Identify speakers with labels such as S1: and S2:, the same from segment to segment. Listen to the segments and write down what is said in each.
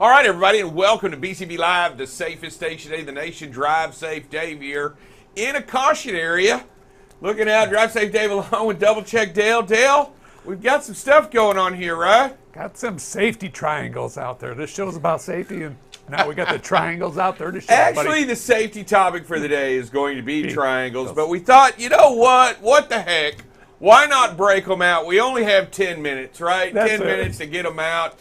S1: All right, everybody, and welcome to BCB Live, the safest station in the nation. Drive safe, Dave here in a caution area. Looking out, Drive Safe Dave along with Double Check Dale. Dale, we've got some stuff going on here, right?
S2: Got some safety triangles out there. This show's about safety, and now we got the triangles out there to show
S1: Actually, the safety topic for the day is going to be triangles, but we thought, you know what? What the heck? Why not break them out? We only have 10 minutes, right?
S2: That's
S1: 10
S2: it.
S1: minutes to get them out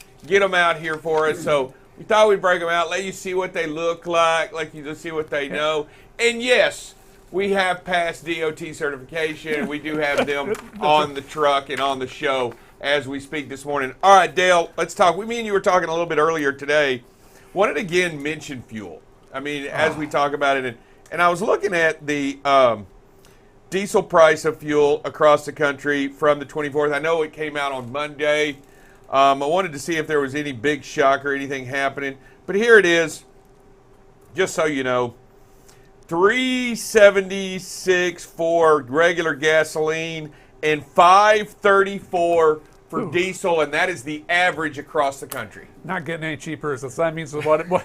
S1: here for us. So we thought we'd break them out, let you see what they look like you just see what they know. And yes, we have passed DOT certification. We do have them on the truck and on the show as we speak this morning. All right, Dale, let's talk. Me and you were talking a little bit earlier today. Wanted to again mention fuel. I mean, as we talk about it, and I was looking at the diesel price of fuel across the country from the 24th. I know it came out on Monday. I wanted to see if there was any big shock or anything happening. But here it is, just so you know. $3.76 for regular gasoline and $5.34 for diesel, and that is the average across the country.
S2: Not getting any cheaper. So that means what is it?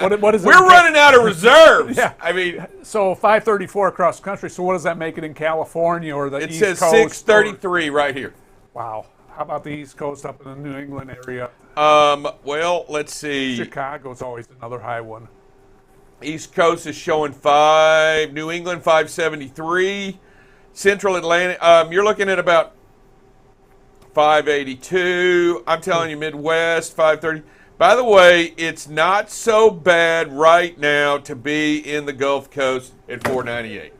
S1: We're running out of reserves.
S2: Yeah.
S1: I mean,
S2: so $5.34 across the country. So what does that make it in California or the
S1: it
S2: East
S1: says
S2: Coast?
S1: $6.33 right here.
S2: Wow. How about the East Coast up in the New England area?
S1: Well, let's see.
S2: Chicago's always another high one.
S1: East Coast is showing 5. New England 573. Central Atlantic, you're looking at about 582. I'm telling you, Midwest 530. By the way, it's not so bad right now to be in the Gulf Coast at 498.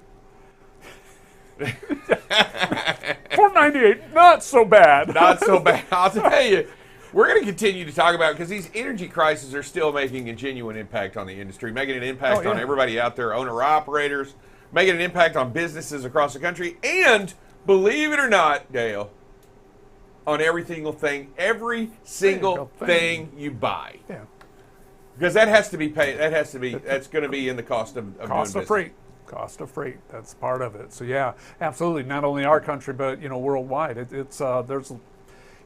S2: 498, not so bad.
S1: Not so bad. I'll tell you, we're going to continue to talk about it because these energy crises are still making a genuine impact on the industry, making an impact on everybody out there, owner-operators, making an impact on businesses across the country, and believe it or not, Dale, on every single thing you buy.
S2: Yeah.
S1: Because that has to be paid. That's going to be in the cost of doing business.
S2: Cost of freight. That's part of it. So yeah, absolutely. Not only our country, but worldwide. There's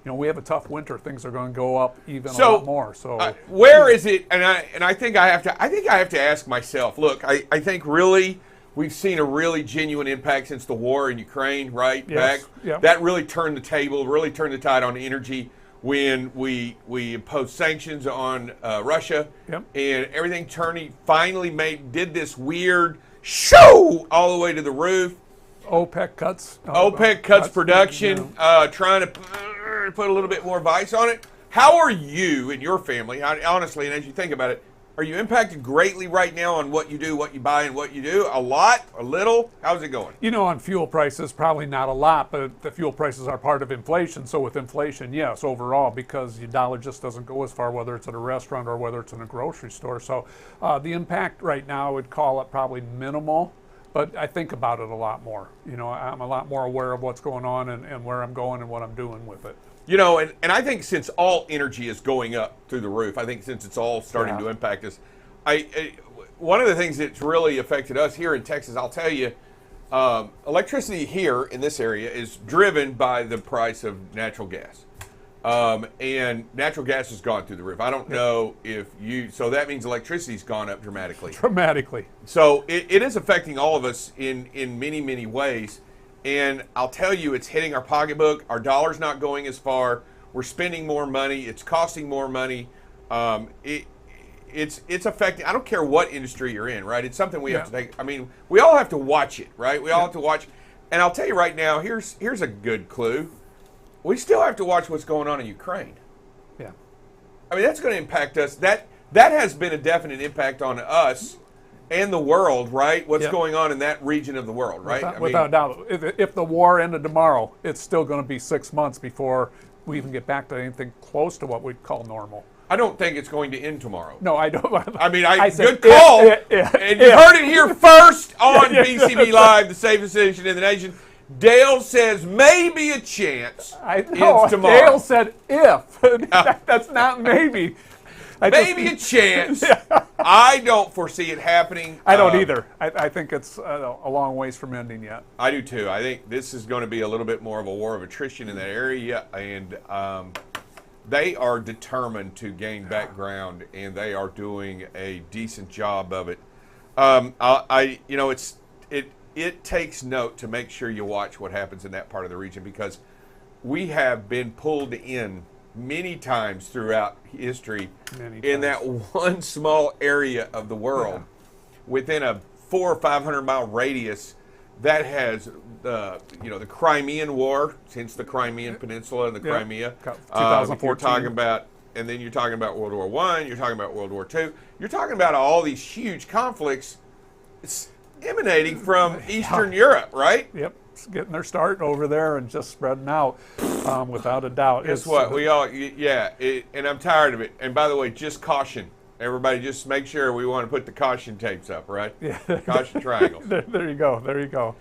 S2: we have a tough winter. Things are going to go up even a lot more. So
S1: where is it? And I think I have to ask myself. Look, I think really we've seen a really genuine impact since the war in Ukraine, right?
S2: Yes. Yep.
S1: That really turned the table, really turned the tide on energy when we imposed sanctions on Russia.
S2: Yep.
S1: And everything finally did this weird shoo all the way to the roof.
S2: OPEC cuts
S1: production, trying to put a little bit more vice on it. How are you and your family, honestly, and as you think about it, are you impacted greatly right now on what you do, what you buy, and what you do? A lot? A little? How's it going?
S2: On fuel prices, probably not a lot, but the fuel prices are part of inflation. So with inflation, yes, overall, because your dollar just doesn't go as far, whether it's at a restaurant or whether it's in a grocery store. So the impact right now, I would call it probably minimal, but I think about it a lot more. I'm a lot more aware of what's going on and where I'm going and what I'm doing with it.
S1: And I think since all energy is going up through the roof, I think since it's all starting to impact us, one of the things that's really affected us here in Texas, I'll tell you, electricity here in this area is driven by the price of natural gas. And natural gas has gone through the roof. I don't know so that means electricity's gone up dramatically.
S2: Dramatically.
S1: So it is affecting all of us in many, many ways. And I'll tell you, it's hitting our pocketbook. Our dollar's not going as far. We're spending more money. It's costing more money. It's affecting. I don't care what industry you're in, right? It's something we have to take. I mean, we all have to watch it, right? We all have to watch. And I'll tell you right now, here's a good clue. We still have to watch what's going on in Ukraine.
S2: Yeah.
S1: I mean, that's going to impact us. That has been a definite impact on us and the world, right? What's going on in that region of the world, right?
S2: Without doubt. If the war ended tomorrow, it's still going to be 6 months before we even get back to anything close to what we'd call normal.
S1: I don't think it's going to end tomorrow.
S2: No, I don't.
S1: I said, good call. And you heard it here first on BCB Live, the safest station in the nation. Dale says maybe a chance it's tomorrow.
S2: Dale said if. That's not maybe.
S1: Maybe a chance. I don't foresee it happening.
S2: I don't either. I think it's a long ways from ending yet.
S1: I do too. I think this is going to be a little bit more of a war of attrition in that area, and they are determined to gain background, and they are doing a decent job of it. It takes note to make sure you watch what happens in that part of the region, because we have been pulled in many times throughout history in that one small area of the world within a 400 or 500 mile radius that has the Crimean War, since the Crimean Peninsula and the Crimea.
S2: 2014.
S1: You're talking about, and then you're talking about World War I, you're talking about World War II. You're talking about all these huge conflicts emanating from Eastern Europe, right?
S2: Yep. It's getting their start over there and just spreading out, without a doubt.
S1: Guess what? And I'm tired of it. And by the way, just caution. Everybody just make sure we want to put the caution tapes up, right?
S2: Yeah.
S1: Caution triangles.
S2: There you go. There you go.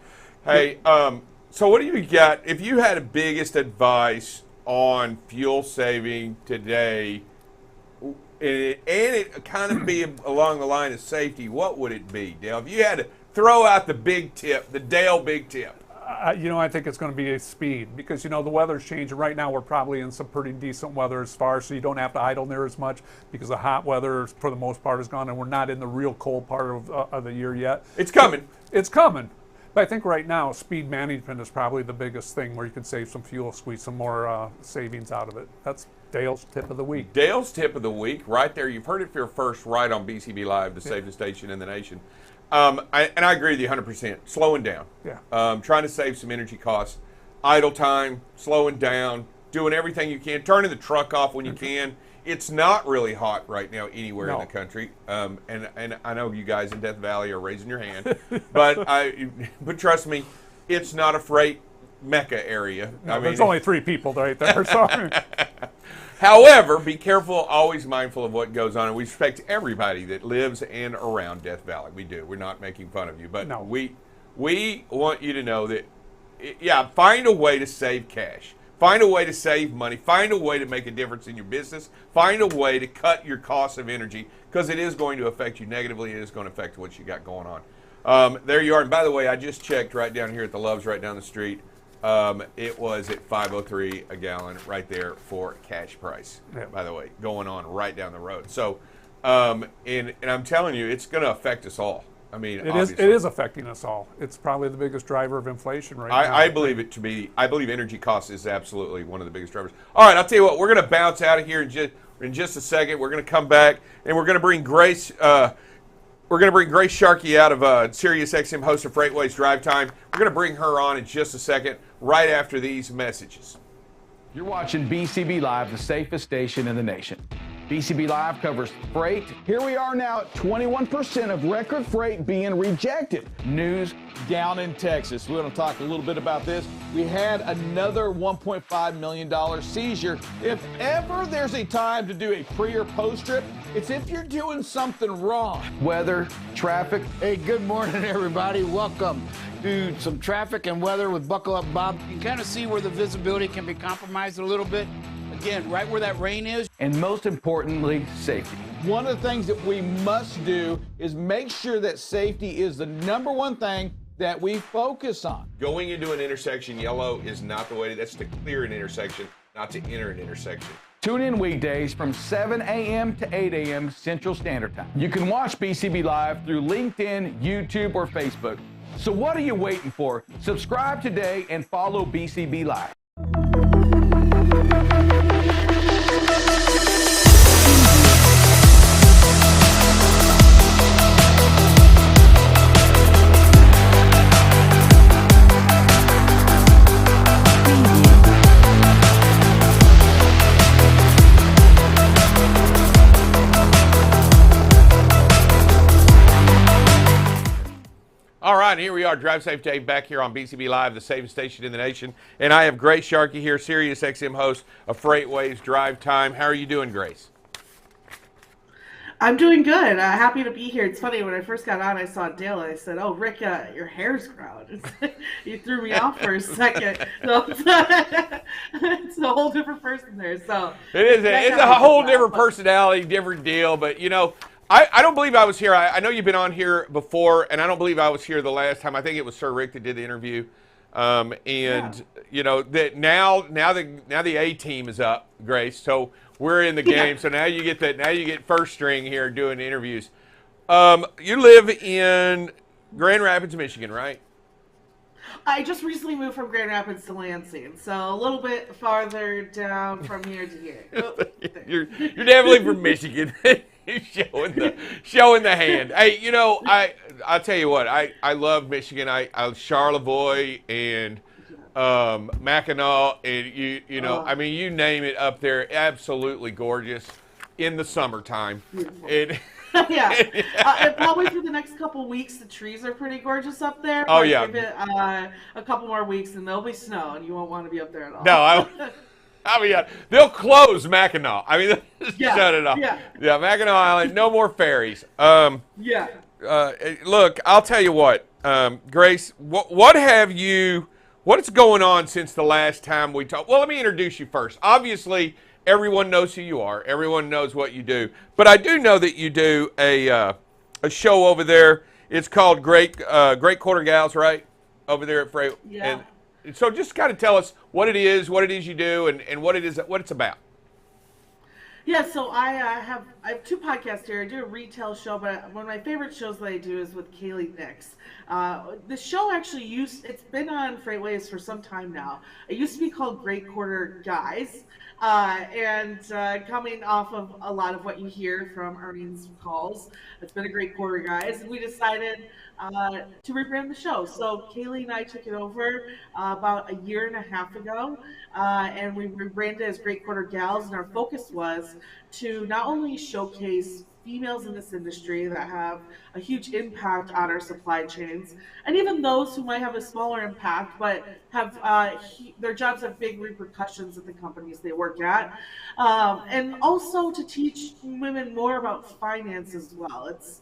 S1: Hey, so what do you got? If you had a biggest advice on fuel saving today, and it kind of be along the line of safety, what would it be, Dale? If you had to throw out the big tip, the Dale big tip.
S2: I think it's going to be a speed, because, the weather's changing. Right now, we're probably in some pretty decent weather as far, so you don't have to idle near as much, because the hot weather, for the most part, is gone, and we're not in the real cold part of the year yet.
S1: It's coming.
S2: It's coming. But I think right now, speed management is probably the biggest thing where you can save some fuel, squeeze some more savings out of it. That's Dale's tip of the week.
S1: Dale's tip of the week, right there. You've heard it here first, right on BCB Live, the safest station in the nation. I agree with you 100%. Slowing down.
S2: Yeah.
S1: Trying to save some energy costs. Idle time, slowing down, doing everything you can, turning the truck off when you can. It's not really hot right now anywhere in the country. And I know you guys in Death Valley are raising your hand. but trust me, it's not a freight mecca area.
S2: No, there's only 3 people right there. So.
S1: However, be careful, always mindful of what goes on, and we respect everybody that lives and around Death Valley. We do. We're not making fun of you, but
S2: no.
S1: we want you to know that, find a way to save cash. Find a way to save money. Find a way to make a difference in your business. Find a way to cut your cost of energy, because it is going to affect you negatively. It is going to affect what you got going on. There you are. And by the way, I just checked right down here at the Love's right down the street. It was at $5.03 a gallon right there for cash price, by the way, going on right down the road. So, and I'm telling you, it's going to affect us all. I mean,
S2: it is affecting us all. It's probably the biggest driver of inflation right now.
S1: I believe it to be. I believe energy costs is absolutely one of the biggest drivers. All right, I'll tell you what, we're going to bounce out of here in just a second. We're going to come back, and we're going to bring Grace. We're going to bring Grace Sharkey out of Sirius XM, host of Freightways Drive Time. We're going to bring her on in just a second, right after these messages.
S3: You're watching BCB Live, the safest station in the nation. BCB Live covers freight. Here we are now at 21% of record freight being rejected. News
S4: down in Texas. We're going to talk a little bit about this. We had another $1.5 million seizure. If ever there's a time to do a pre or post trip, it's if you're doing something wrong.
S3: weather, traffic.
S5: Hey, good morning, everybody. Welcome to some traffic and weather with Buckle Up Bob. You can kind of see where the visibility can be compromised a little bit. Again, right where that rain is.
S3: And most importantly, safety.
S4: One of the things that we must do is make sure that safety is the number one thing that we focus on.
S1: Going into an intersection yellow is not the way. That's to clear an intersection, not to enter an intersection.
S3: Tune in weekdays from 7 a.m. to 8 a.m. Central Standard Time. You can watch BCB Live through LinkedIn, YouTube, or Facebook. So what are you waiting for? Subscribe today and follow BCB Live.
S1: All right, here we are, Drive Safe Dave, back here on BCB Live, the safest station in the nation. And I have Grace Sharkey here, Sirius XM host of Freightways Drive Time. How are you doing, Grace?
S6: I'm doing good. Happy to be here. It's funny, when I first got on, I saw Dale, and I said, "Oh, Rick, your hair's grown." You threw me off for a second. So, it's a whole different person there. So
S1: it is. It's a whole different personality, different deal. But, you know, I don't believe I was here. I know you've been on here before, and I don't believe I was here the last time. I think it was Sir Rick that did the interview. you know, that now the A team is up, Grace. So we're in the game. So now you get first string here doing interviews. You live in Grand Rapids, Michigan, right?
S6: I just recently moved from Grand Rapids to Lansing, so a little bit farther down from here to here. Oh,
S1: you're definitely from Michigan. showing the hand. Hey, you know, I'll tell you what, I love Michigan. I Charlevoix and Mackinac, and you know, I mean, you name it up there, absolutely gorgeous in the summertime. And
S6: yeah. And probably for the next couple weeks, the trees are pretty gorgeous up there.
S1: Oh,
S6: but
S1: yeah.
S6: Give it a couple more weeks, and there'll be snow, and you won't want to be up there at all.
S1: No, I mean, they'll close Mackinac. I mean, they'll just shut it off. Yeah, Mackinac Island, no more ferries.
S6: Yeah.
S1: Look, I'll tell you what, Grace, what's going on since the last time we talked? Well, let me introduce you first. Obviously, everyone knows who you are. Everyone knows what you do. But I do know that you do a show over there. It's called Great Quarter Gals, right? Over there at Frey.
S6: Yeah.
S1: And so just kind of tell us what it is you do, and what it's about.
S6: Yeah, so I have two podcasts here. I do a retail show, but one of my favorite shows that I do is with Kaylee Nix. The show actually it's been on Freightways for some time now. It used to be called Great Quarter Guys. And coming off of a lot of what you hear from earnings calls, it's been a great quarter, guys. And we decided to rebrand the show. So Kaylee and I took it over about a year and a half ago, and we rebranded as Great Quarter Gals. And our focus was to not only showcase females in this industry that have a huge impact on our supply chains, and even those who might have a smaller impact but have their jobs have big repercussions at the companies they work at, and also to teach women more about finance as well. It's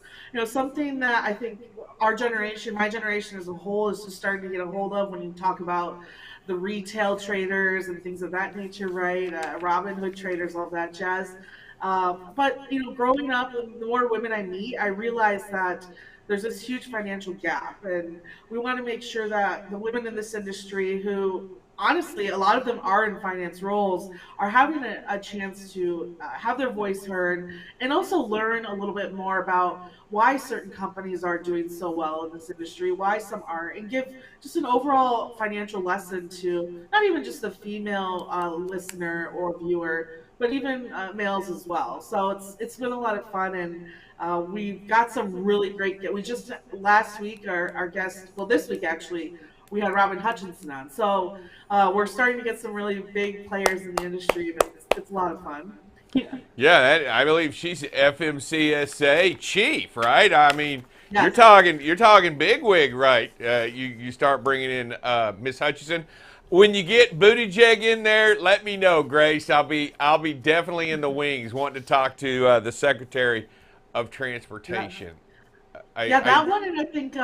S6: something that I think our generation, my generation as a whole, is just starting to get a hold of when you talk about the retail traders and things of that nature, right? Robin Hood traders, all that jazz. But growing up, the more women I meet, I realize that there's this huge financial gap, and we want to make sure that the women in this industry, who honestly a lot of them are in finance roles, are having a chance to have their voice heard, and also learn a little bit more about why certain companies are doing so well in this industry, why some aren't, and give just an overall financial lesson to not even just the female listener or viewer, but even males as well. So it's been a lot of fun, and we've got some really great. We just last week our guest, well, this week actually, we had Robin Hutchinson on. So we're starting to get some really big players in the industry, and it's a lot of fun.
S1: Yeah, I believe she's FMCSA chief, right? I mean,
S6: Yes.
S1: you're talking bigwig, right? You start bringing in Miss Hutchinson. When you get Buttigieg in there, let me know, Grace. I'll be definitely in the wings, wanting to talk to the Secretary of Transportation.
S6: That one, and I think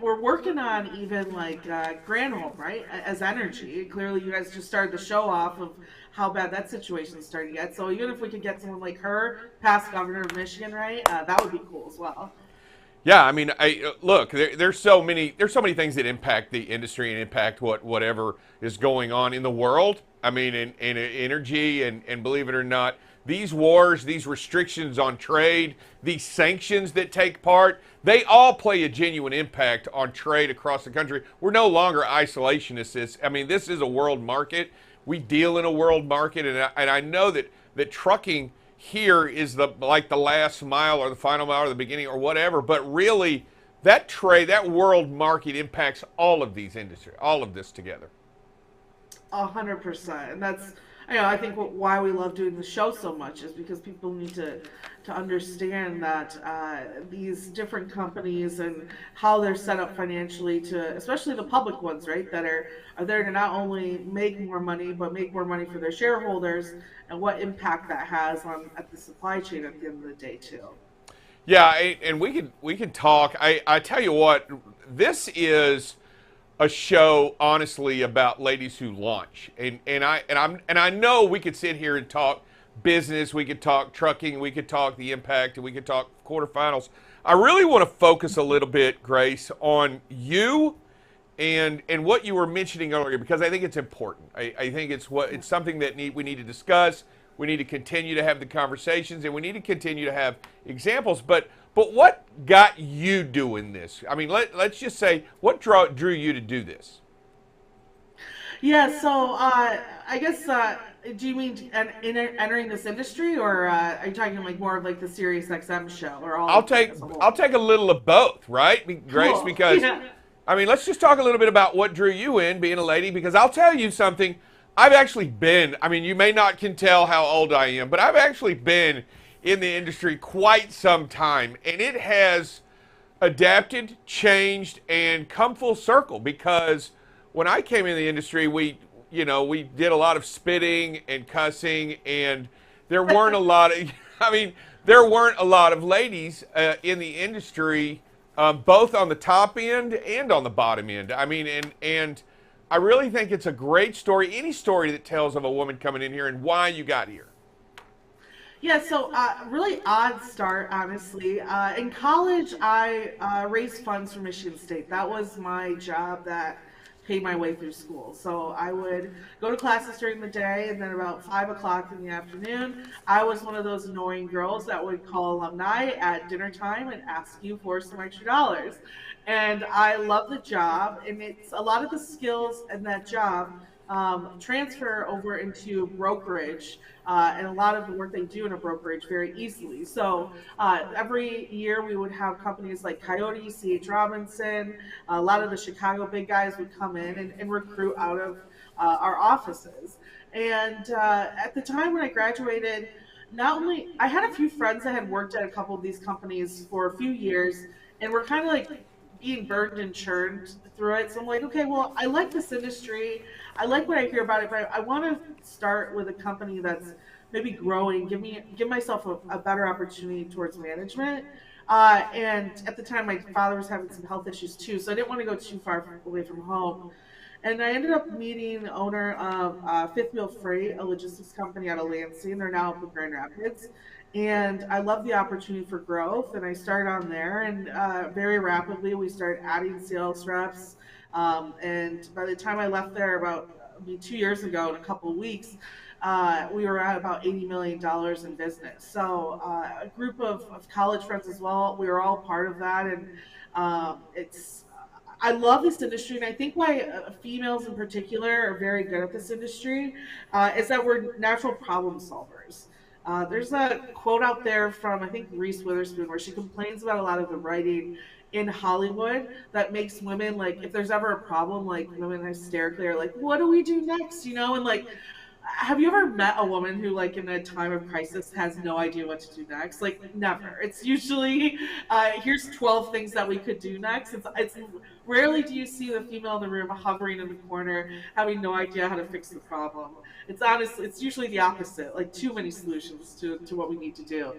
S6: we're working on even like Granholm, right, as energy. Clearly, you guys just started the show off of how bad that situation is starting to get. So even if we could get someone like her, past governor of Michigan, right, that would be cool as well.
S1: Yeah, I mean, look, there's so many things that impact the industry and impact whatever is going on in the world. I mean, in energy, and believe it or not, these wars, these restrictions on trade, these sanctions that take part, they all play a genuine impact on trade across the country. We're no longer isolationists. I mean, this is a world market. We deal in a world market, and I know that trucking here is the last mile or the final mile or the beginning or whatever, but really that trade, that world market impacts all of these industries, all of this together.
S6: 100%, and that's I think why we love doing the show so much is because people need to understand that these different companies and how they're set up financially, to especially the public ones, right, that are there to not only make more money but make more money for their shareholders, and what impact that has at the supply chain at the end of the day too.
S1: Yeah, and we can talk. I tell you what, this is a show honestly about ladies who launch, and I know we could sit here and talk business, we could talk trucking, we could talk the impact, and we could talk quarterfinals. I really want to focus a little bit, Grace, on you and what you were mentioning earlier, because I think it's important. I think it's something that we need to discuss. We need to continue to have the conversations, and we need to continue to have examples. But what got you doing this? I mean, let's just say what drew you to do this.
S6: Yeah, so I guess do you mean entering this industry, or are you talking like more of like the Sirius XM show, or all
S1: I'll
S6: of it
S1: take
S6: as a whole?
S1: I'll take a little of both, right, Grace?
S6: Cool.
S1: Because
S6: Yeah.
S1: I mean, let's just talk a little bit about what drew you in, being a lady. Because I'll tell you something. I've actually been. I mean, you may not can tell how old I am, but I've actually been in the industry quite some time, and it has adapted, changed, and come full circle. Because when I came in the industry, we did a lot of spitting and cussing, and there weren't a lot of. I mean, there weren't a lot of ladies in the industry, both on the top end and on the bottom end. I mean, and I really think it's a great story. Any story that tells of a woman coming in here and why you got here.
S6: Yeah, so really odd start, honestly. In college, I raised funds for Michigan State. That was my job that paid my way through school. So I would go to classes during the day, and then about 5 o'clock in the afternoon, I was one of those annoying girls that would call alumni at dinner time and ask you for some extra dollars. And I love the job, and it's a lot of the skills in that job transfer over into brokerage, and a lot of the work they do in a brokerage very easily. So every year we would have companies like Coyote, C.H. Robinson, a lot of the Chicago big guys would come in and recruit out of our offices. And at the time when I graduated, not only I had a few friends that had worked at a couple of these companies for a few years, and were kind of like being burned and churned through it. So I'm like, okay, well, I like this industry. I like what I hear about it, but I want to start with a company that's maybe growing, give myself a better opportunity towards management. And at the time, my father was having some health issues too, so I didn't want to go too far away from home. And I ended up meeting the owner of Fifth Wheel Freight, a logistics company out of Lansing. They're now up in Grand Rapids. And I love the opportunity for growth. And I started on there, and very rapidly we started adding sales reps. And by the time I left there, about 2 years ago, in a couple of weeks, we were at about $80 million in business. So a group of college friends as well, we were all part of that. And it's I love this industry, and I think why females in particular are very good at this industry is that we're natural problem solvers. There's a quote out there from, I think, Reese Witherspoon, where she complains about a lot of the writing in Hollywood that makes women, like, if there's ever a problem, like, women hysterically are like, what do we do next? And like, have you ever met a woman who, like, in a time of crisis has no idea what to do next? Like, never. It's usually, here's 12 things that we could do next. It's rarely do you see the female in the room hovering in the corner, having no idea how to fix the problem. It's usually the opposite, like too many solutions to what we need to do.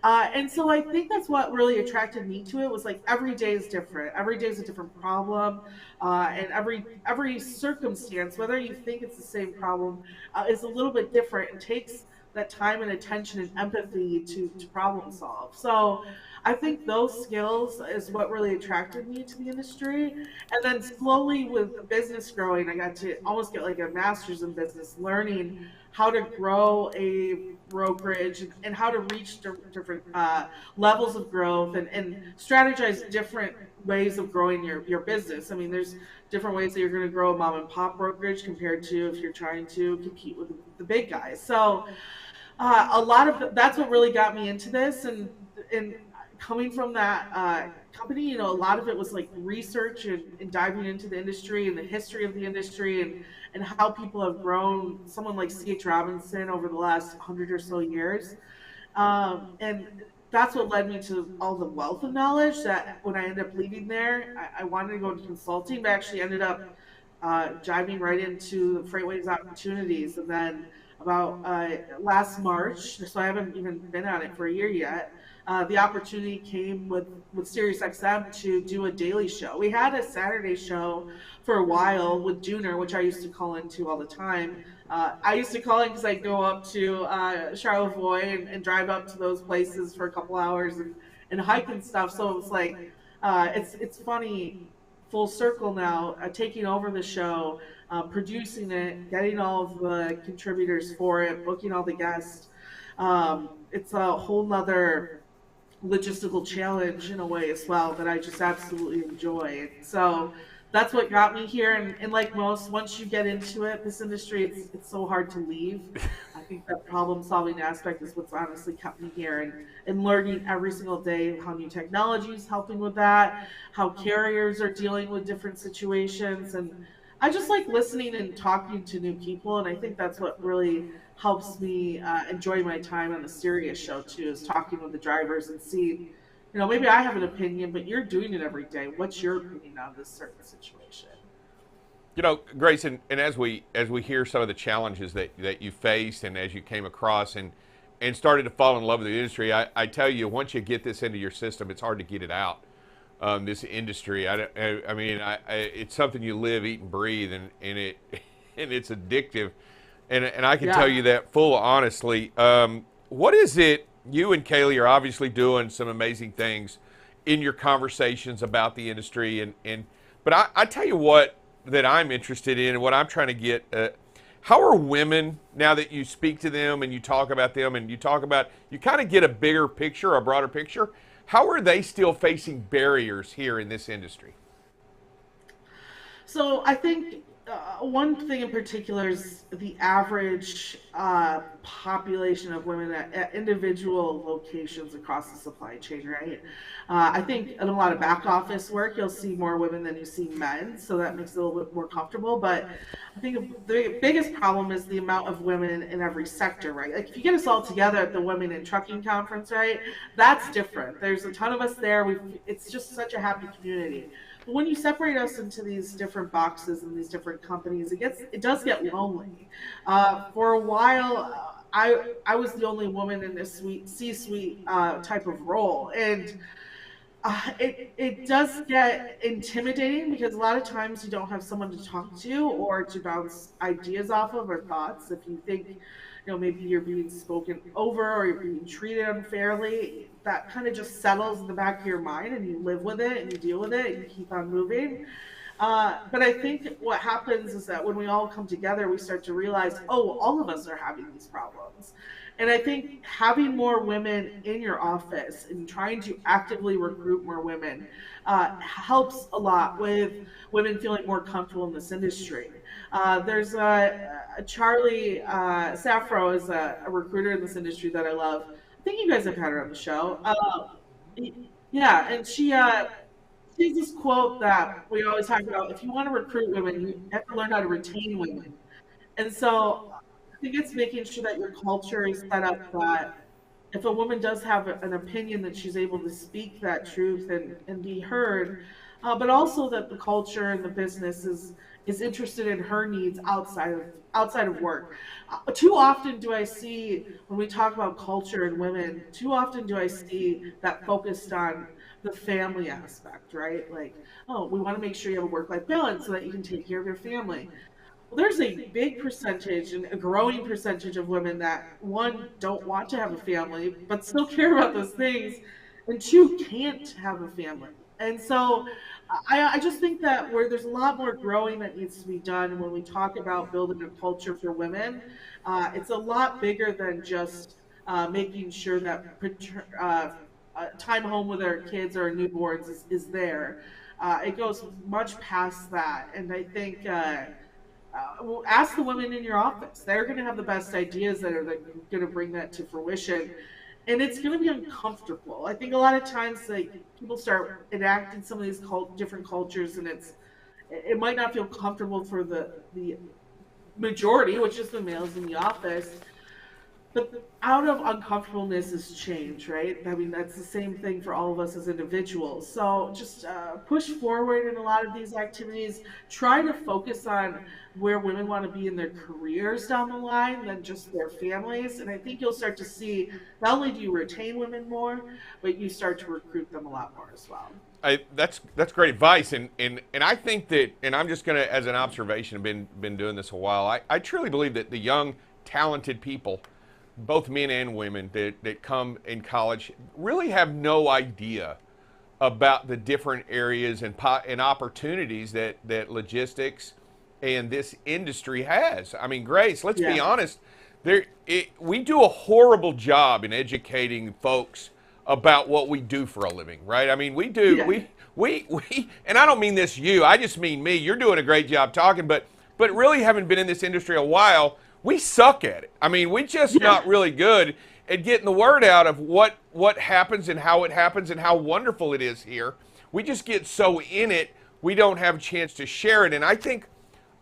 S6: And so I think that's what really attracted me to it, was like every day is different. Every day is a different problem, and every circumstance, whether you think it's the same problem, is a little bit different and takes that time and attention and empathy to problem solve. So I think those skills is what really attracted me to the industry. And then slowly, with the business growing, I got to almost get like a master's in business, learning how to grow a brokerage and how to reach different levels of growth, and strategize different ways of growing your business. I mean, there's different ways that you're going to grow a mom and pop brokerage compared to if you're trying to compete with the big guys. So a lot of that's what really got me into this, and coming from that company, a lot of it was like research and diving into the industry and the history of the industry, and how people have grown. Someone like C.H. Robinson over the last 100 or so years. And that's what led me to all the wealth of knowledge that when I ended up leaving there, I wanted to go into consulting, but actually ended up diving right into the FreightWaves opportunities. And then about last March, so I haven't even been on it for a year yet, the opportunity came with SiriusXM to do a daily show. We had a Saturday show for a while with Junior, which I used to call into all the time. I used to call in because I'd go up to Charlevoix and drive up to those places for a couple hours and hike and stuff. So it was like, it's funny full circle now, taking over the show, producing it, getting all of the contributors for it, booking all the guests. It's a whole nother logistical challenge in a way as well that I just absolutely enjoy. And so that's what got me here. And like most, once you get into it, this industry, it's so hard to leave. I think that problem solving aspect is what's honestly kept me here, and learning every single day how new technology is helping with that, how carriers are dealing with different situations. And I just like listening and talking to new people. And I think that's what really helps me enjoy my time on the Sirius show too, is talking with the drivers and seeing, maybe I have an opinion, but you're doing it every day. What's your opinion on this certain situation?
S1: Grace, and as we hear some of the challenges that you faced, and as you came across and started to fall in love with the industry, I tell you, once you get this into your system, it's hard to get it out. This industry, I mean, it's something you live, eat, and breathe, and it's addictive. And I can tell you that full honestly. What is it, you and Kaylee are obviously doing some amazing things in your conversations about the industry. But I tell you what that I'm interested in, and what I'm trying to get, how are women, now that you speak to them and you talk about them and you kind of get a bigger picture, a broader picture, how are they still facing barriers here in this industry?
S6: So I think one thing in particular is the average population of women at individual locations across the supply chain, right? I think in a lot of back office work, you'll see more women than you see men, so that makes it a little bit more comfortable. But I think the biggest problem is the amount of women in every sector, right? Like if you get us all together at the Women in Trucking Conference, right? That's different. There's a ton of us there. It's just such a happy community. But when you separate us into these different boxes and these different companies, it does get lonely. For a while, I was the only woman in this C-suite type of role, and it does get intimidating because a lot of times you don't have someone to talk to or to bounce ideas off of or thoughts. If you think, maybe you're being spoken over or you're being treated unfairly, that kind of just settles in the back of your mind, and you live with it and you deal with it and you keep on moving. But I think what happens is that when we all come together, we start to realize, oh, all of us are having these problems. And I think having more women in your office and trying to actively recruit more women helps a lot with women feeling more comfortable in this industry. There's Charlie Safro is a recruiter in this industry that I love. I think you guys have had her on the show. Yeah, and she has this quote that we always talk about: if you want to recruit women, you have to learn how to retain women. And so I think it's making sure that your culture is set up that if a woman does have an opinion, that she's able to speak that truth and be heard, but also that the culture and the business is interested in her needs outside of work. Too often do I see, when we talk about culture and women, too often do I see that focused on the family aspect, right? Like, oh, we want to make sure you have a work-life balance so that you can take care of your family. Well, there's a big percentage and a growing percentage of women that, one, don't want to have a family, but still care about those things, and two, can't have a family. And so I just think that there's a lot more growing that needs to be done when we talk about building a culture for women. It's a lot bigger than just making sure that time home with our kids or our newborns is there. It goes much past that. And I think ask the women in your office. They're going to have the best ideas that are going to bring that to fruition. And it's going to be uncomfortable. I think a lot of times, people start enacting some of these different cultures, and it might not feel comfortable for the majority, which is the males in the office. But out of uncomfortableness is change, right? I mean, that's the same thing for all of us as individuals. So just push forward in a lot of these activities. Try to focus on where women want to be in their careers down the line than just their families. And I think you'll start to see, not only do you retain women more, but you start to recruit them a lot more as well.
S1: That's great advice, and I think that, and I'm just going to, as an observation, been doing this a while, I truly believe that the young, talented people, both men and women that come in college, really have no idea about the different areas and opportunities that logistics and this industry has. I mean, Grace, let's be honest. We do a horrible job in educating folks about what we do for a living, right? I mean, we do. We and I don't mean this you. I just mean me. You're doing a great job talking, but really having been in this industry a while, we suck at it. I mean, we just not really good at getting the word out of what happens and how it happens and how wonderful it is here. We just get so in it, we don't have a chance to share it. And I think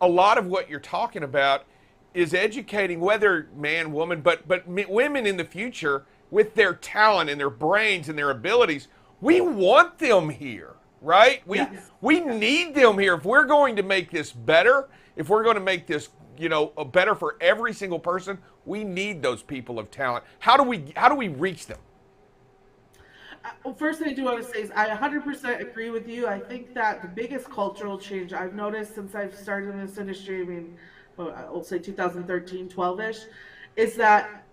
S1: a lot of what you're talking about is educating, whether man, woman, but women in the future with their talent and their brains and their abilities. We want them here, right? We need them here. If we're going to make this better, if we're going to make this, better for every single person, we need those people of talent. How do we reach them?
S6: Well, first thing I do want to say is I 100% agree with you. I think that the biggest cultural change I've noticed since I've started in this industry, I mean, I'll say 2013, 12-ish, is that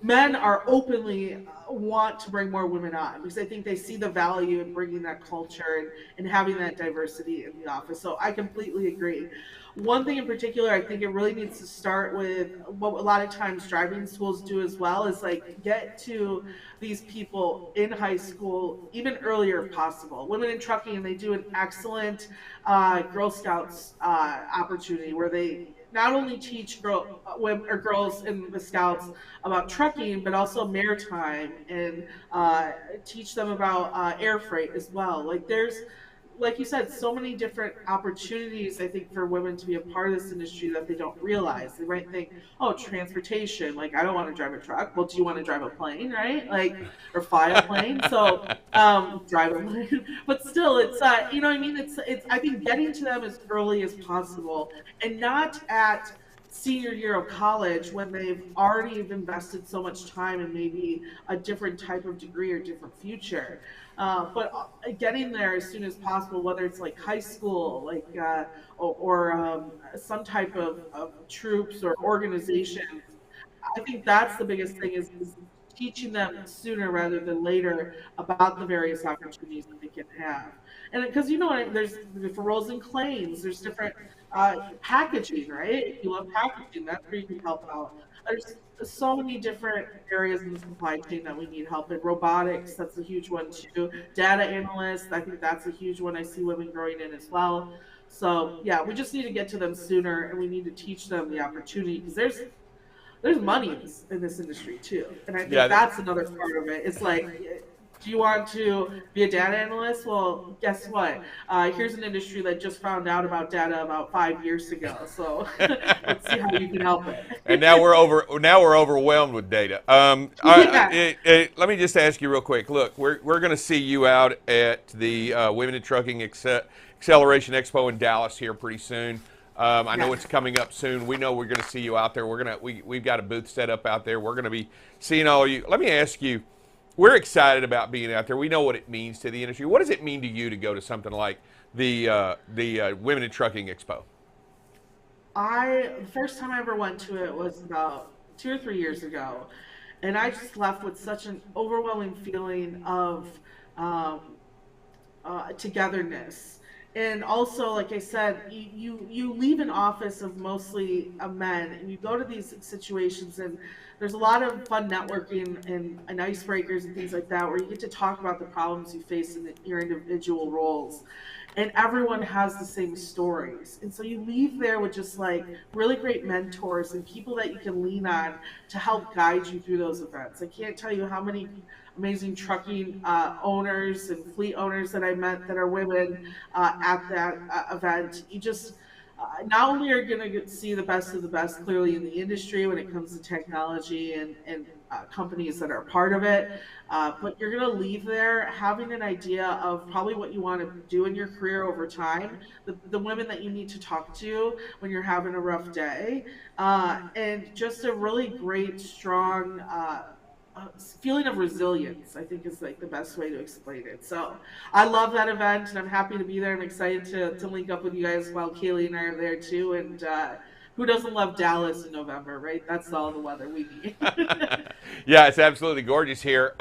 S6: men are openly want to bring more women on because I think they see the value in bringing that culture and having that diversity in the office. So I completely agree. One thing in particular, I think it really needs to start with what a lot of times driving schools do as well is like get to these people in high school even earlier if possible. Women in Trucking, they do an excellent Girl Scouts opportunity where they not only teach girls in the Scouts about trucking, but also maritime and teach them about air freight as well. Like there's, like you said, so many different opportunities, I think, for women to be a part of this industry that they don't realize. They might think, oh, transportation, like, I don't want to drive a truck. Well, do you want to drive a plane, right? Like, or fly a plane? So, drive a plane. But still, it's, you know what I mean? It's, I think getting to them as early as possible and not at senior year of college when they've already invested so much time in maybe a different type of degree or different future. But getting there as soon as possible, whether it's like high school, like or some type of troops or organizations, I think that's the biggest thing is teaching them sooner rather than later about the various opportunities that they can have. And because there's for roles and claims, there's different packaging, right? If you love packaging, that's where you can help out. There's so many different areas in the supply chain that we need help in. Robotics, that's a huge one too. Data analysts, I think that's a huge one. I see women growing in as well. So yeah, we just need to get to them sooner, and we need to teach them the opportunity because there's money in this industry too, and I think that's another part of it. It's like, do you want to be a data analyst? Well, guess what? Here's an industry that just found out about data about 5 years ago. So let's see how you can help it.
S1: And now we're overwhelmed with data. Let me just ask you real quick. Look, we're going to see you out at the Women in Trucking Acceleration Expo in Dallas here pretty soon. I know it's coming up soon. We know we're going to see you out there. We've got a booth set up out there. We're going to be seeing all of you. Let me ask you. We're excited about being out there. We know what it means to the industry. What does it mean to you to go to something like the Women in Trucking Expo?
S6: The first time I ever went to it was about 2 or 3 years ago, and I just left with such an overwhelming feeling of togetherness. And also, like I said, you leave an office of mostly men, and you go to these situations, and there's a lot of fun networking and icebreakers and things like that, where you get to talk about the problems you face in your individual roles. And everyone has the same stories. And so you leave there with just like really great mentors and people that you can lean on to help guide you through those events. I can't tell you how many amazing trucking owners and fleet owners that I met that are women at that event. You just not only are going to see the best of the best clearly in the industry when it comes to technology and companies that are part of it, but you're going to leave there having an idea of probably what you want to do in your career over time, the women that you need to talk to when you're having a rough day, and just a really great, strong feeling of resilience, I think is like the best way to explain it. So I love that event, and I'm happy to be there. I'm excited to link up with you guys while Kaylee and I are there too. And who doesn't love Dallas in November, right? That's all the weather we need.
S1: Yeah, it's absolutely gorgeous here.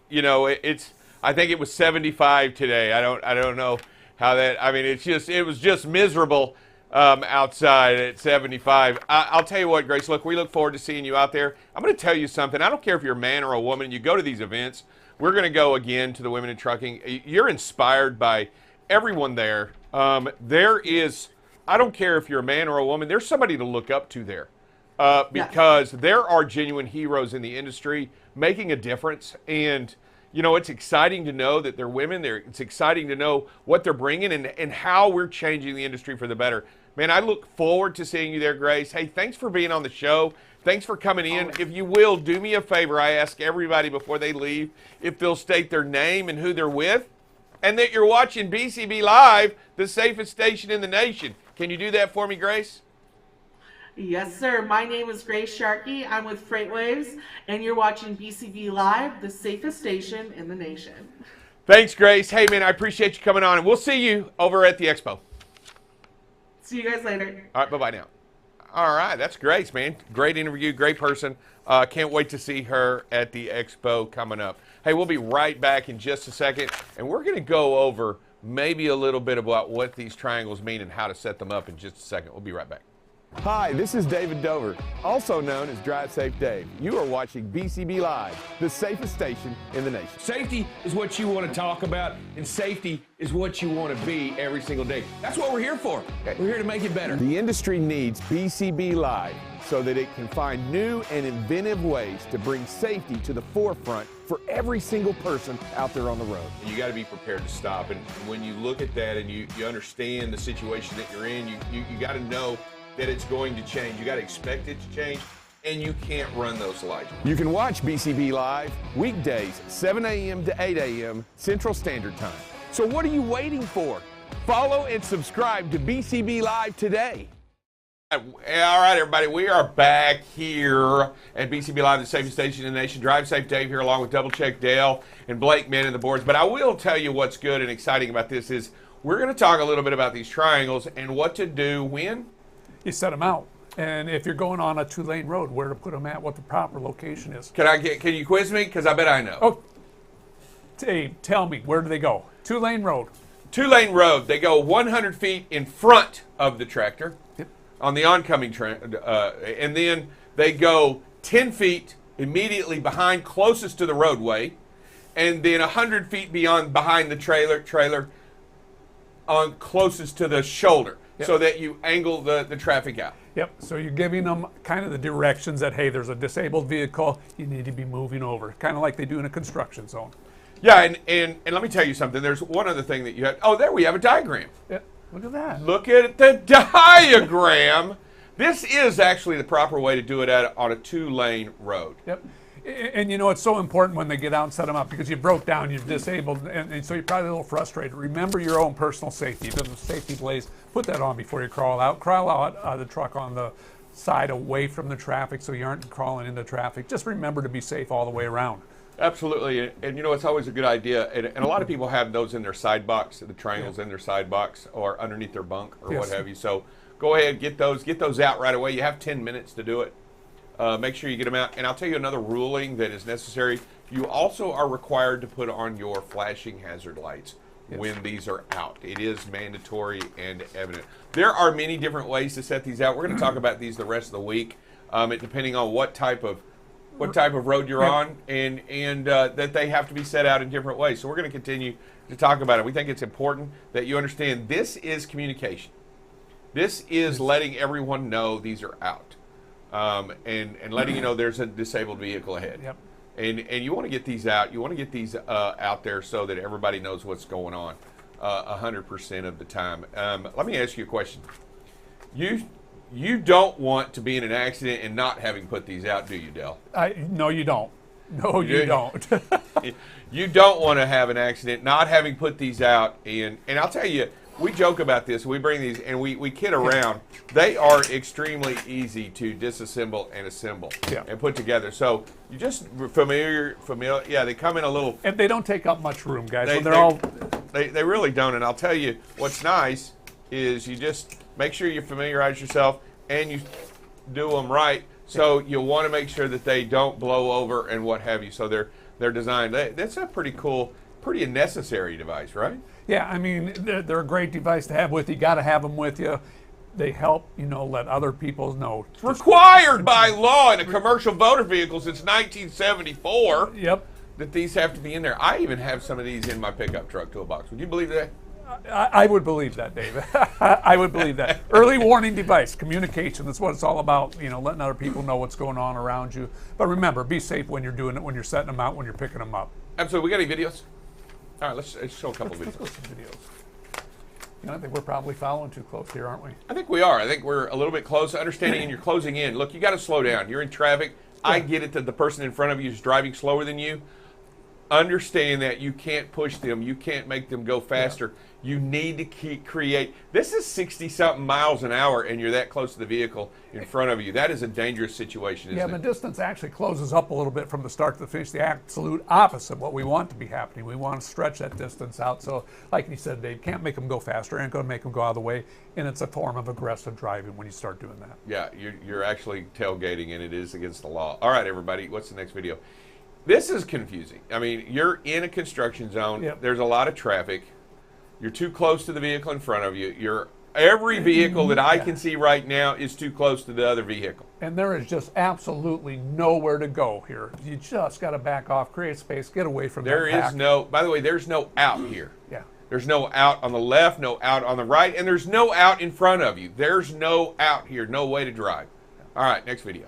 S1: You know, it's I think it was 75 today. I don't know how that. I mean, it was just miserable outside at 75. I'll tell you what, Grace. Look, we look forward to seeing you out there. I'm going to tell you something. I don't care if you're a man or a woman. You go to these events. We're going to go again to the Women in Trucking. You're inspired by everyone there. There is. I don't care if you're a man or a woman. There's somebody to look up to there. Because there are genuine heroes in the industry making a difference. And, you know, it's exciting to know that they're women. It's exciting to know what they're bringing and how we're changing the industry for the better. Man, I look forward to seeing you there, Grace. Hey, thanks for being on the show. Thanks for coming in. If you will, do me a favor. I ask everybody before they leave if they'll state their name and who they're with, and that you're watching BCB Live, the safest station in the nation. Can you do that for me, Grace?
S6: Yes, sir. My name is Grace Sharkey. I'm with Freightwaves, and you're watching BCB Live, the safest station in the nation.
S1: Thanks, Grace. Hey, man, I appreciate you coming on, and we'll see you over at the expo.
S6: See you guys later.
S1: All right, bye-bye now. All right, that's Grace, man. Great interview, great person. Can't wait to see her at the expo coming up. Hey, we'll be right back in just a second, and we're going to go over maybe a little bit about what these triangles mean and how to set them up in just a second. We'll be right back.
S4: Hi, this is David Dover, also known as Drive Safe Dave. You are watching BCB Live, the safest station in the nation.
S7: Safety is what you want to talk about, and safety is what you want to be every single day. That's what we're here for. We're here to make it better.
S4: The industry needs BCB Live so that it can find new and inventive ways to bring safety to the forefront for every single person out there on the road.
S1: You got to be prepared to stop, and when you look at that and you understand the situation that you're in, you got to know that it's going to change. You got to expect it to change, and you can't run those lights.
S4: You can watch BCB Live weekdays, 7 a.m. to 8 a.m. Central Standard Time. So what are you waiting for? Follow and subscribe to BCB Live today.
S1: All right, everybody, we are back here at BCB Live, the safest station in the nation. Drive Safe Dave here, along with Double Check Dale and Blake manning the boards. But I will tell you what's good and exciting about this is we're going to talk a little bit about these triangles and what to do when
S2: You set them out. And if you're going on a 2-lane road, where to put them at, what the proper location is.
S1: Can you quiz me? Because I bet I know.
S2: Oh, Dave, tell me, where do they go? 2-lane road.
S1: 2-lane road. They go 100 feet in front of the tractor.
S2: Yep.
S1: On the oncoming train, and then they go 10 feet immediately behind, closest to the roadway, and then 100 feet behind the trailer on closest to the shoulder,
S2: Yep.
S1: so that you angle the traffic out.
S2: Yep, so you're giving them kind of the directions that, hey, there's a disabled vehicle, you need to be moving over, kind of like they do in a construction zone.
S1: Yeah, and let me tell you something. There's one other thing that you have. Oh, there we have a diagram.
S2: Yep, look at that.
S1: Look at the diagram. This is actually the proper way to do it on a 2-lane road.
S2: Yep. And you know, it's so important when they get out and set them up because you broke down, you've disabled, and so you're probably a little frustrated. Remember your own personal safety. The safety blaze, put that on before you crawl out. Crawl out of the truck on the side away from the traffic so you aren't crawling into traffic. Just remember to be safe all the way around.
S1: Absolutely, and you know, it's always a good idea, and a lot of people have those in their side box, the triangles in their side box or underneath their bunk or what have you. So go ahead, get those out right away. You have 10 minutes to do it. Make sure you get them out. And I'll tell you another ruling that is necessary. You also are required to put on your flashing hazard lights when these are out. It is mandatory and evident. There are many different ways to set these out. We're going to talk about these the rest of the week, depending on what type of road you're on, and that they have to be set out in different ways. So we're going to continue to talk about it. We think it's important that you understand this is communication. This is letting everyone know these are out. And letting you know there's a disabled vehicle ahead.
S2: Yep.
S1: And you want to get these out. You want to get these out there so that everybody knows what's going on 100% of the time. Let me ask you a question. You don't want to be in an accident and not having put these out, do you, Del?
S2: No, you don't. No, you don't.
S1: You don't want to have an accident not having put these out. And I'll tell you, we joke about this. We bring these and we kid around. They are extremely easy to disassemble and assemble and put together. So you just familiar. Yeah, they come in a little.
S2: And they don't take up much room, guys.
S1: They really don't. And I'll tell you what's nice is you just make sure you familiarize yourself and you do them right. So you want to make sure that they don't blow over and what have you. So they're designed. That's a pretty cool pretty a necessary device, right?
S2: Yeah, I mean, they're a great device to have with you. You got to have them with you. They help, let other people know.
S1: It's required by law in a commercial motor vehicle since 1974
S2: Yep.
S1: that these have to be in there. I even have some of these in my pickup truck toolbox. Would you believe that?
S2: I would believe that, David. I would believe that. Early warning device, communication. That's what it's all about. Letting other people know what's going on around you. But remember, be safe when you're doing it, when you're setting them out, when you're picking them up.
S1: Absolutely. We got any videos? All right, let's show a couple
S2: Let's
S1: videos.
S2: go some videos. I think we're probably following too close here, aren't we?
S1: I think we are. I think we're a little bit close. Understanding, and you're closing in. Look, you got to slow down. You're in traffic. I get it that the person in front of you is driving slower than you. Understand that you can't push them. You can't make them go faster. You need to create. This is 60-something miles an hour, and you're that close to the vehicle in front of you. That is a dangerous situation, isn't
S2: The
S1: it?
S2: distance actually closes up a little bit from the start to the finish. The absolute opposite of what we want to be happening. We want to stretch that distance out. So, like you said, Dave, can't make them go faster. Ain't going to make them go out of the way. And it's a form of aggressive driving when you start doing that.
S1: Yeah, you're actually tailgating, and it is against the law. All right, everybody, what's the next video? This is confusing. I mean, you're in a construction zone.
S2: Yep.
S1: There's a lot of traffic. You're too close to the vehicle in front of you. Every vehicle that I can see right now is too close to the other vehicle.
S2: And there is just absolutely nowhere to go here. You just got to back off, create space, get away from
S1: There
S2: that
S1: is no, by the way, there's no out here.
S2: Yeah.
S1: There's no out on the left, no out on the right, and there's no out in front of you. There's no out here, no way to drive. All right, next video.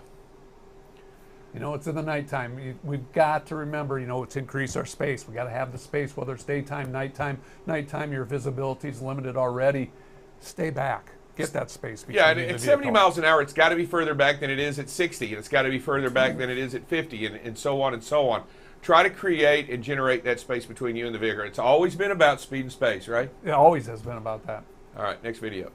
S2: It's in the nighttime. We've got to remember, to increase our space. We got to have the space, whether it's daytime, nighttime. Nighttime, your visibility is limited already. Stay back. Get that space between
S1: Yeah,
S2: you and
S1: at
S2: the
S1: 70
S2: vehicle.
S1: miles an hour, it's got to be further back than it is at 60, and it's got to be further back than it is at 50, and so on and so on. Try to create and generate that space between you and the vehicle. It's always been about speed and space, right?
S2: It always has been about that.
S1: All right, next video.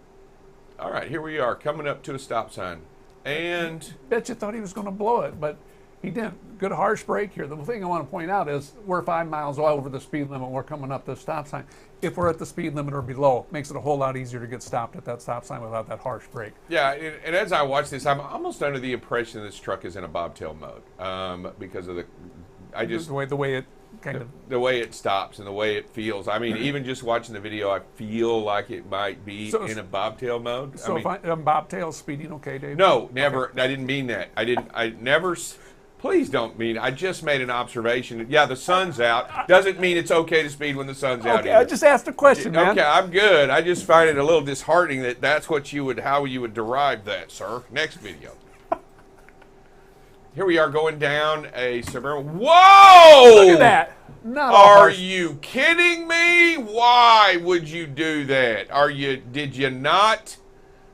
S1: All right, here we are, coming up to a stop sign. And
S2: Bet you thought he was going to blow it, but he didn't. Good harsh brake here. The thing I want to point out is we're 5 miles over the speed limit. We're coming up the stop sign. If we're at the speed limit or below, it makes it a whole lot easier to get stopped at that stop sign without that harsh brake.
S1: yeah, and as I watch this, I'm almost under the impression this truck is in a bobtail mode because of
S2: The way it kind of.
S1: the way it stops and the way it feels. I mean, even just watching the video, I feel like it might be in a bobtail mode.
S2: So if I'm bobtail speeding, okay, Dave?
S1: No, never. Okay. I didn't mean that. I never. Please don't mean. I just made an observation. Yeah, the sun's out. Doesn't mean it's okay to speed when the sun's out.
S2: Okay,
S1: either.
S2: I just asked a question, man.
S1: Okay, I'm good. I just find it a little disheartening that that's what how you would derive that, sir. Next video. Here we are going down a suburban. Whoa!
S2: Look at that. Not all
S1: Are
S2: harsh.
S1: you kidding me? Why would you do that? Did you not?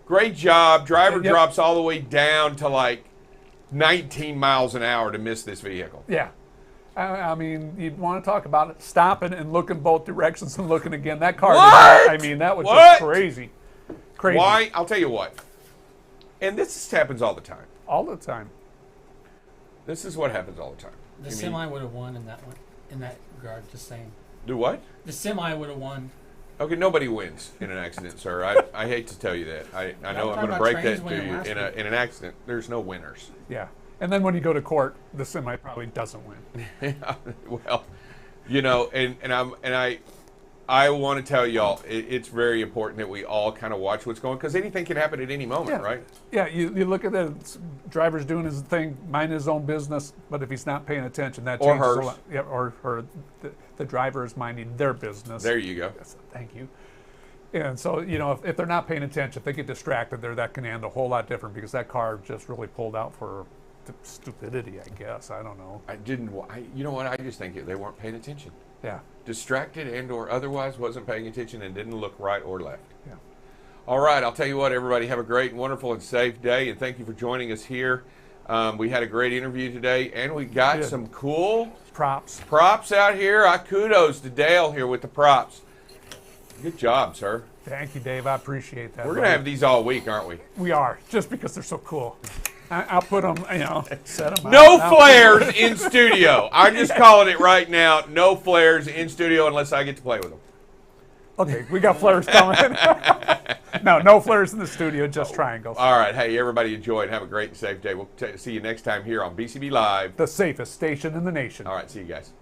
S1: Great job. Driver
S2: Yep.
S1: drops all the way down to like 19 miles an hour to miss this vehicle.
S2: Yeah. I mean, you'd want to talk about it, stopping and looking both directions and looking again. That car,
S1: What?
S2: I mean, that was
S1: What?
S2: just crazy. Crazy.
S1: Why? I'll tell you what. And this happens all the time.
S2: All the time.
S1: This is what happens all the time.
S8: The semi would have won in that one, in that regard. Just saying.
S1: Do what?
S8: The semi would have won.
S1: Okay, nobody wins in an accident, sir. I hate to tell you that. I know I'm going to break that to you. In an accident, there's no winners.
S2: Yeah. And then when you go to court, the semi probably doesn't win.
S1: Well, I want to tell y'all, it's very important that we all kind of watch what's going, because anything can happen at any moment, right?
S2: Yeah, you look at the driver's doing his thing, minding his own business, but if he's not paying attention, that
S1: Or
S2: changes
S1: hers.
S2: a lot. Yeah, or the driver is minding their business.
S1: There you go.
S2: Yes, thank you. And so, if they're not paying attention, if they get distracted, that can end a whole lot different, because that car just really pulled out for stupidity, I guess. I don't know.
S1: You know what? I just think they weren't paying attention.
S2: Yeah.
S1: Distracted and or otherwise wasn't paying attention and didn't look right or left.
S2: Yeah.
S1: All right, I'll tell you what, everybody, have a great and wonderful and safe day, and thank you for joining us here. We had a great interview today, and we got some cool
S2: props
S1: out here. Kudos to Dale here with the props. Good job, sir.
S2: Thank you, Dave. I appreciate that.
S1: We're going to have these all week, aren't we?
S2: We are, just because they're so cool. I'll put them, set them
S1: No
S2: out.
S1: flares in studio. I'm just calling it right now. No flares in studio unless I get to play with them.
S2: Okay, we got flares coming. No flares in the studio, just triangles.
S1: All right. Hey, everybody enjoy and have a great and safe day. We'll see you next time here on BCB Live.
S2: The safest station in the nation.
S1: All right. See you guys.